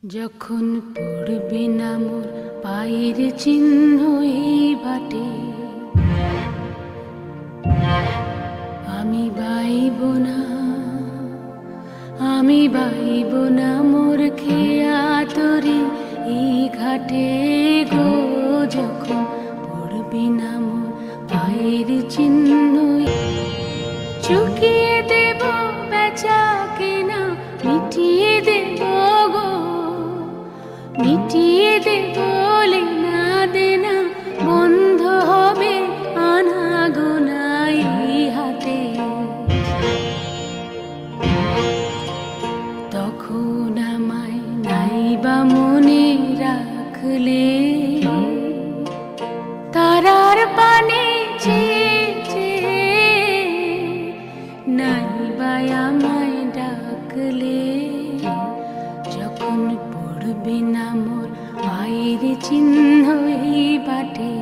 যখন পড়বে না মোর পায়ের চিহ্ন এই বাটে, আমি বাইব না, আমি বাইব না মোর খেয়া তরি এই ঘাটে গো। যখন পড়বে না মোর পায়ের চিহ্ন, চুকিয়ে দেব বেচা কেনা, মিটিয়ে দেব গো, মিটিয়ে দেব লেনা দেনা, বন্ধ হবে আনা গোনা এই হাতে। তখন আমায় নাইবা মনে রাখলে, তারার পানে চেয়ে নাইবা আমায় ডাকলে। যখন পড়বে না মোর পায়ের চিহ্ন এই বাটে,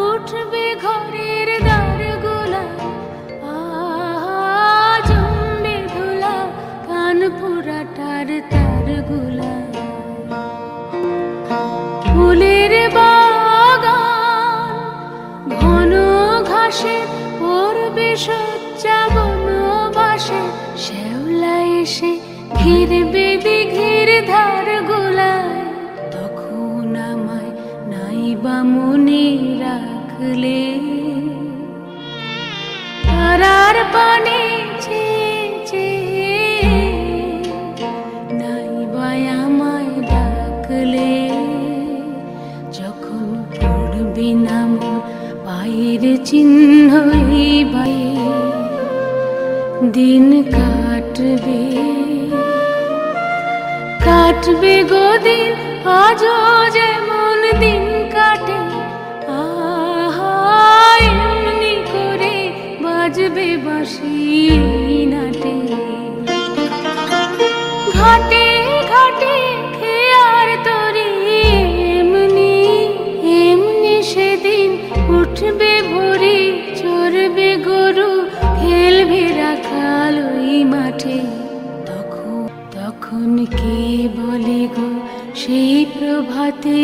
উঠবে ঘরের দ্বারগুলা, জমবে ধুলা কান পুরাটার তারগুলা। ফুলের বাগান ঘন ঘাসে পড়বে সজ্জা বনবাসে, শ্যাওলা এসে ঘিরবে দিঘির ধারগুলায়। তখন আমায় নাইবা মনে রাখলে, তারার পানে চেয়ে নাইবা আমায় ডাকলে। যখন পড়বে না মোর পায়ের চিহ্ন এই বাটে, দিন কাটবে কাটবে গো দিন, আজও যেমন দিন কাটে। এমনি করে বাজবে বাঁশি নাটে, ঘাটে ঘাটে খেয়ার তরি এমনি এমনি সেদিন উঠবে ভোরে, চড়বে গরু, খেলবে রাখাল ওই মাঠে। তখন কে বলে গো সেই প্রভাতে